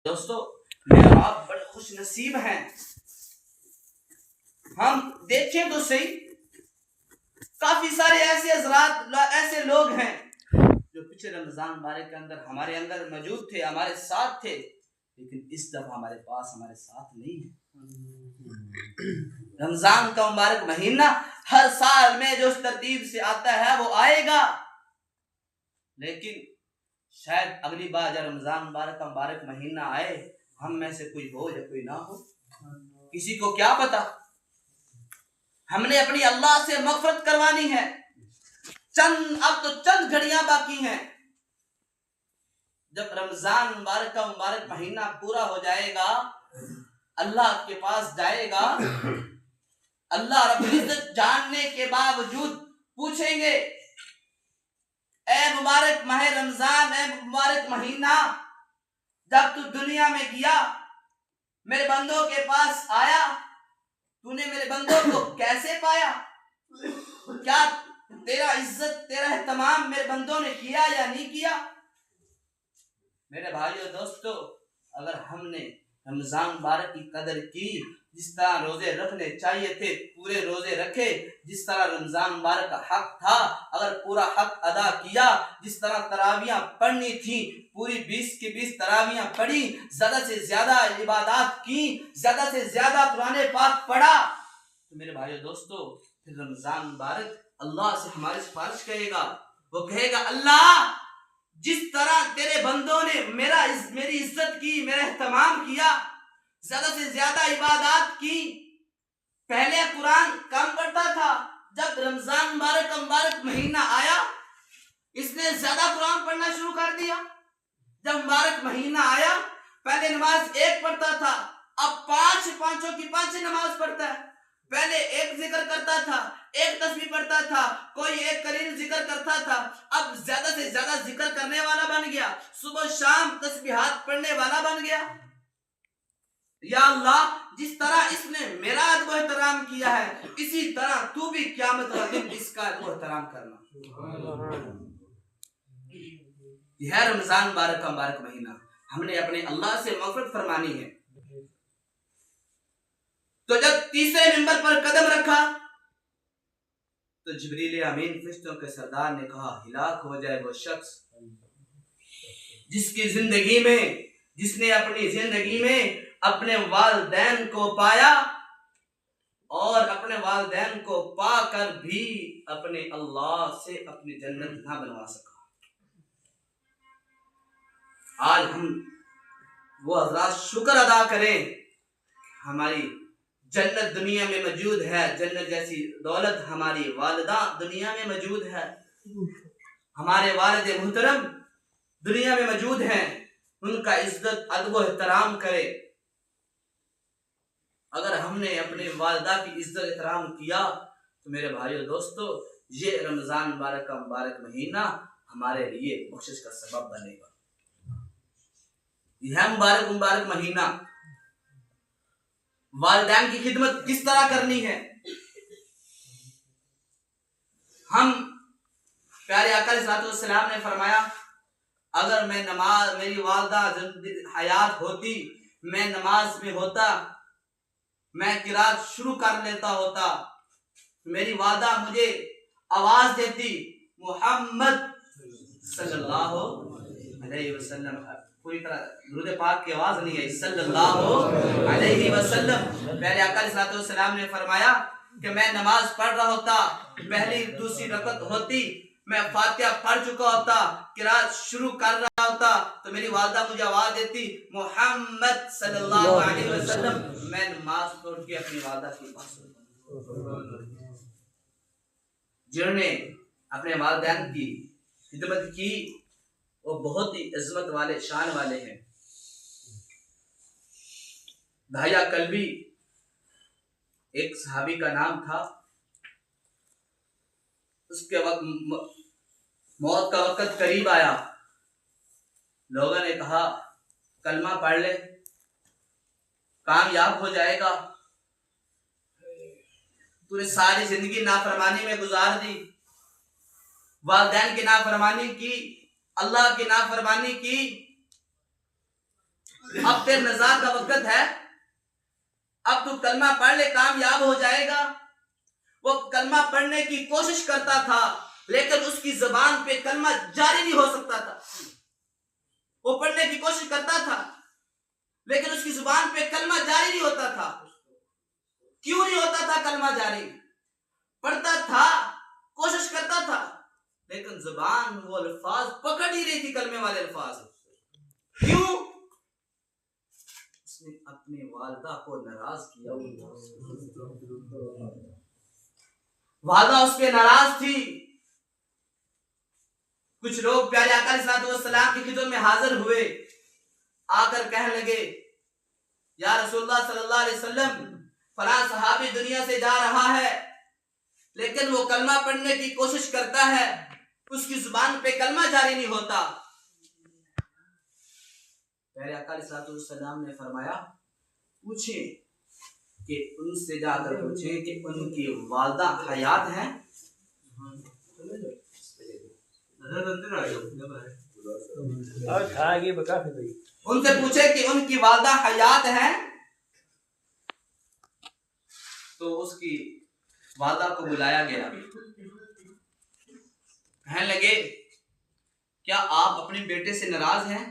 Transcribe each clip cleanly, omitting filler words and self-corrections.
दोस्तों, मैं और आप बड़े खुश नसीब हैं। हम देखें तो सही, काफी सारे ऐसे हजरात ऐसे लोग हैं जो पिछले रमजान मुबारक के अंदर हमारे अंदर मौजूद थे, हमारे साथ थे, लेकिन इस दफा हमारे पास हमारे साथ नहीं है। रमजान का मुबारक महीना हर साल में जो इस तरतीब से आता है वो आएगा, लेकिन शायद अगली बार जब रमजान मुबारक का मुबारक महीना आए, हम में से कोई हो या कोई ना हो, किसी को क्या पता। हमने अपनी अल्लाह से मगफरत करवानी है। अब तो चंद घड़ियां बाकी हैं। जब रमजान मुबारक का मुबारक महीना पूरा हो जाएगा, अल्लाह के पास जाएगा, अल्लाह रब्बुल इज्जत जानने के बावजूद पूछेंगे, ए मुबारक माह रमजान, ए मुबारक महीना, जब तू दुनिया में गया, मेरे बंदों के पास आया, तूने मेरे बंदों को कैसे पाया? क्या तेरा इज्जत, तेरा एहतमाम मेरे बंदों ने किया या नहीं किया? मेरे भाइयों दोस्तों, अगर हमने रमजान मुबारक की कदर की, जिस तरह रोजे रखने चाहिए थे पूरे रोजे रखे, जिस तरह रमजान मुबारक का हक था अगर पूरा हक अदा किया, जिस तरह तरावियां पढ़नी थी पूरी 20 की 20 तरावियां पढ़ी, ज्यादा से ज्यादा इबादत की, ज्यादा से ज्यादा कुरान पाक पढ़ा, तो मेरे भाइयों दोस्तों, फिर रमजान मुबारक अल्लाह से हमारी सिफारिश करेगा। वो कहेगा, अल्लाह, जिस तरह तेरे बंदों ने मेरी इज्जत की, मेरा एहतमाम किया, ज्यादा से ज्यादा इबादत की, पहले कुरान कम पढ़ता था, जब रमजान मुबारक का मुबारक महीना आया, इसने ज्यादा कुरान पढ़ना शुरू कर दिया। जब मुबारक महीना आया, पहले नमाज एक पढ़ता था, अब पांचों की पांच नमाज पढ़ता है। पहले एक जिक्र करता था, एक तस्बीह पढ़ता था, कोई एक कलील जिक्र करता था, अब ज्यादा से ज्यादा जिक्र करने वाला बन गया, सुबह शाम तस्बीहात पढ़ने वाला बन गया। या अल्लाह, जिस तरह इसने मेरा अदब एहतराम किया है, इसी तरह तू भी क़यामत का दिन इसका अदब एहतराम करना। यह है रमजान मुबारक का मुबारक महीना। हमने अपने अल्लाह से मग़फ़िरत फरमानी है। तो जब तीसरे मिंबर पर कदम रखा, तो जिब्रील अमीन फरिश्तों के सरदार ने कहा, हिलाक हो जाए वो शख्स जिसने अपनी जिंदगी में अपने वालिदैन को पाया और अपने वालिदैन को पाकर भी अपने अल्लाह से अपनी जन्नत ना बनवा सका। आज हम वो हज़रात शुक्र अदा करें, हमारी जन्नत दुनिया में मौजूद है, जन्नत जैसी दौलत हमारी वालिदा दुनिया में मौजूद है, हमारे वालिद मुहतरम दुनिया में मौजूद हैं, उनका इज्जत अदब एहतराम करे। अगर हमने अपने वालिदा की इज्जत एहतराम किया, तो मेरे भाइयों दोस्तों, ये रमजान मुबारक का मुबारक महीना हमारे लिए बख्शिश का सबब बनेगा। यह मुबारक महीना, वालिदैन की खिदमत किस तरह करनी है। हम प्यारे आका अलैहिस्सलाम ने फरमाया, अगर मैं नमाज, मेरी वालिदा हयात होती, मैं नमाज में होता, मैं किरात शुरू कर लेता होता, मेरी वालिदा मुझे आवाज देती, मोहम्मद सल्लल्लाहु अलैहि वसल्लम, पूरी तरह दुरूद पाक की आवाज नहीं है, सल्लल्लाहु अलैहि वसल्लम। प्यारे आका अलैहिस्सलाम ने फरमाया कि मैं नमाज पढ़ रहा होता, पहली दूसरी रकअत होती, मैं फातिहा पढ़ चुका होता, किरात शुरू कर रहा होता, तो मेरी वालिदा मुझे आवाज देती, मोहम्मद सल्लल्लाहु अलैहि वसल्लम। मैं नमाज पढ़ के अपनी वालिदा की बात सुनता। जिन्होंने अपने वालिदैन की खिदमत की, वो बहुत ही इज्जत वाले, शान वाले हैं। दाहिया कल्बी एक सहाबी का नाम था। उसके वक्त मौत का वक्त करीब आया, लोगों ने कहा, कलमा पढ़ ले, कामयाब हो जाएगा। तूने सारी जिंदगी नाफरमानी में गुजार दी, वालिदैन की नाफरमानी की, अल्लाह की नाफरमानी की, अब तेरे नजात का वक्त है, अब तू कलमा पढ़ ले, कामयाब हो जाएगा। वो कलमा पढ़ने की कोशिश करता था, लेकिन उसकी जुबान पे कलमा जारी नहीं हो सकता था। वो पढ़ने की कोशिश करता था, लेकिन उसकी जुबान पे कलमा जारी नहीं होता था। क्यों नहीं होता था कलमा जारी? पढ़ता था, कोशिश करता था, लेकिन जुबान वो अल्फाज पकड़ ही रही थी, कलमे वाले अल्फाज। क्यों? उसने अपने वालिदा को नाराज किया। वालिदा उस पे नाराज थी। कुछ लोग प्यारे आका अलैहिस्सलाम की खिदमत में हाजिर हुए, आकर कहने लगे, या रसूलुल्लाह सल्लल्लाहु अलैहि वसल्लम, फलां सहाबी दुनिया से जा रहा है, लेकिन वो कलमा पढ़ने की कोशिश करता है, उसकी जुबान पे कलमा जारी नहीं होता। प्यारे आका अलैहिस्सलाम ने फरमाया, पूछे कि उनसे जाकर पूछें कि उनकी वालिदा हयात हैं। उनसे पूछे कि उनकी वालिदा हयात हैं। तो उसकी वालिदा को बुलाया गया। कहने लगे, क्या आप अपने बेटे से नाराज हैं?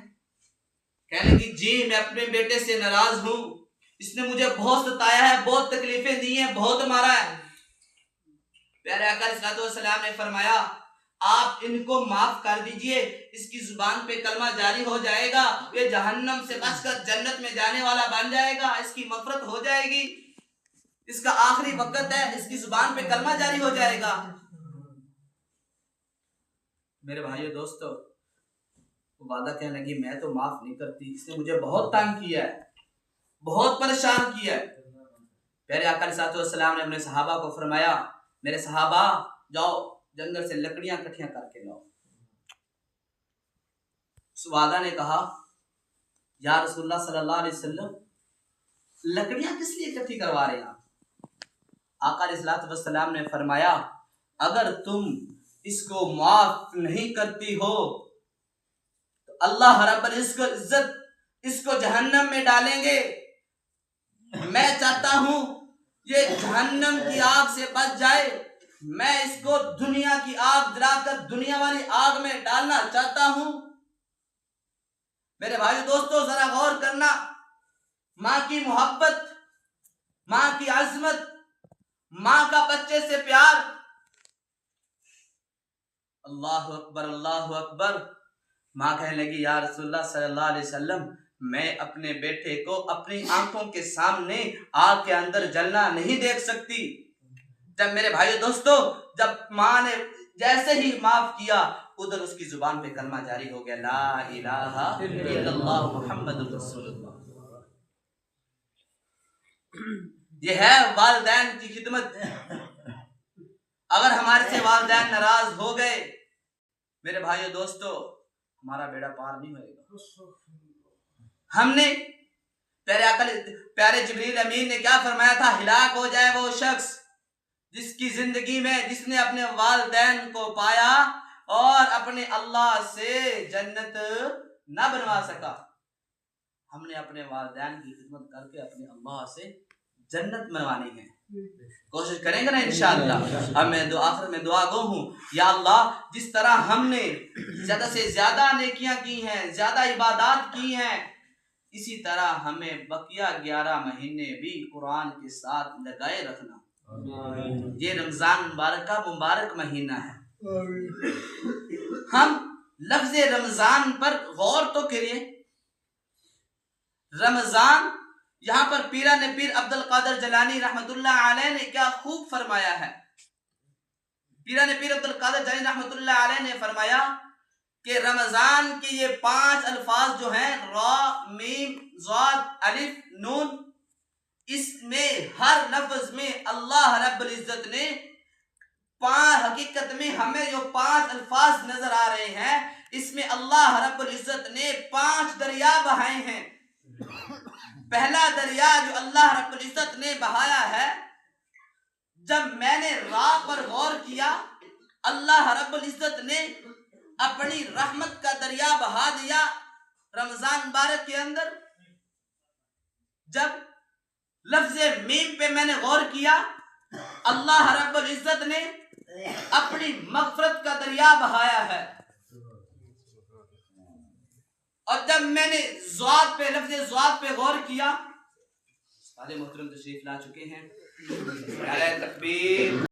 कहने लगी, जी मैं अपने बेटे से नाराज हूं। इसने मुझे बहुत सताया है, बहुत तकलीफें दी हैं, बहुत मारा है। प्यारे आका अलैहिस्सलाम ने फरमाया, आप इनको माफ कर दीजिए, इसकी जुबान पे कलमा जारी हो जाएगा, ये जहन्नम से बचकर जन्नत में जाने वाला बन जाएगा, इसकी मगफरत हो जाएगी, इसका आखिरी वक्त है, इसकी जुबान पे कलमा जारी हो जाएगा। मेरे भाइयों दोस्तों, वादा कहने लगी, मैं तो माफ नहीं करती, इसने मुझे बहुत तंग किया है, बहुत परेशान किया है। प्यारे आका अलैहिस्सलाम ने अपने सहाबा को फरमाया, मेरे सहाबा जाओ जंगल से लकड़ियां इकट्ठियां करके लाओ। उस वादा ने कहा, या रसूलुल्लाह सल्लल्लाहु अलैहि वसल्लम, लकड़ियां किस लिए इकट्ठी करवा रहे हैं आप? आका अलैहिस्सलाम ने फरमाया, अगर तुम इसको माफ नहीं करती हो तो अल्लाह रब्बुल इज्जत इसको जहन्नम में डालेंगे। मैं चाहता हूं ये जहन्नम की आग से बच जाए, मैं इसको दुनिया की आग जलाकर दुनिया वाली आग में डालना चाहता हूं। मेरे भाई दोस्तों, जरा गौर करना, माँ की मोहब्बत, माँ की अजमत, माँ का बच्चे से प्यार। अल्लाह अकबर, अल्लाह अकबर। माँ कहने लगी, या रसूलुल्लाह सल्लल्लाहु अलैहि वसल्लम, मैं अपने बेटे को अपनी आंखों के सामने आग के अंदर जलना नहीं देख सकती। जब मेरे भाइयों दोस्तों, जब माँ ने जैसे ही माफ किया, उधर उसकी जुबान पे कलमा जारी हो गया, ला इलाहा इल्लल्लाह मुहम्मदुर रसूलुल्लाह। ये है वालिदैन की खिदमत। अगर हमारे से वालिदैन नाराज हो गए, मेरे भाइयों दोस्तों, हमारा बेड़ा पार नहीं होएगा। हमने प्यारे जिब्रील अमीन ने क्या फरमाया था, हिलाक हो जाए वो शख्स जिसकी जिंदगी में जिसने अपने वालिदैन को पाया और अपने अल्लाह से जन्नत न बनवा सका। हमने अपने वालिदैन की खिदमत करके अपने अल्लाह से जन्नत बनवानी है, कोशिश करेंगे ना इंशाअल्लाह। अब मैं आखिर में दुआ गो हूँ, या अल्लाह, जिस तरह हमने ज्यादा से ज्यादा नेकियां की हैं, ज्यादा इबादत की हैं, इसी तरह हमें बकिया 11 महीने भी कुरान के साथ लगाए रखना। ये रमजान मुबारक का मुबारक महीना है। हम लफ्ज रमजान पर गौर तो करिए। रमजान, यहाँ पर पीरा ने पीर अब्दुल कादिर जिलानी रहमतुल्लाह अलैह ने क्या खूब फरमाया है। पीरा ने पीर अब्दुल कादिर जिलानी रहमतुल्लाह अलैह ने फरमाया कि रमजान के ये 5 अल्फाज जो हैं, रा, मीम, ज़ाद, अलिफ, नून, इसमें हर लफ्ज में अल्लाह रब्बुल इज्जत ने हकीकत में हमें जो 5 अल्फाज नजर आ रहे हैं, इसमें अल्लाह रब्बुल इज्जत ने 5 दरिया बहाए हैं। पहला दरिया जो अल्लाह रब्बुल इज्जत ने बहाया है, जब मैंने रा पर गौर किया, अल्लाह रब्बुल इज्जत ने अपनी रहमत का दरिया बहा दिया रमजान मुबारक के अंदर। जब लफ्ज़ मीम पे मैंने गौर किया, अल्लाह रब्बुल इज्जत ने अपनी मग़फ़िरत का दरिया बहाया है। और जब मैंने ज़्वाद पे, लफ्ज़ ज़्वाद पे गौर किया, सारे मोहतरम तशरीफ ला चुके हैं। नारे तकबीर।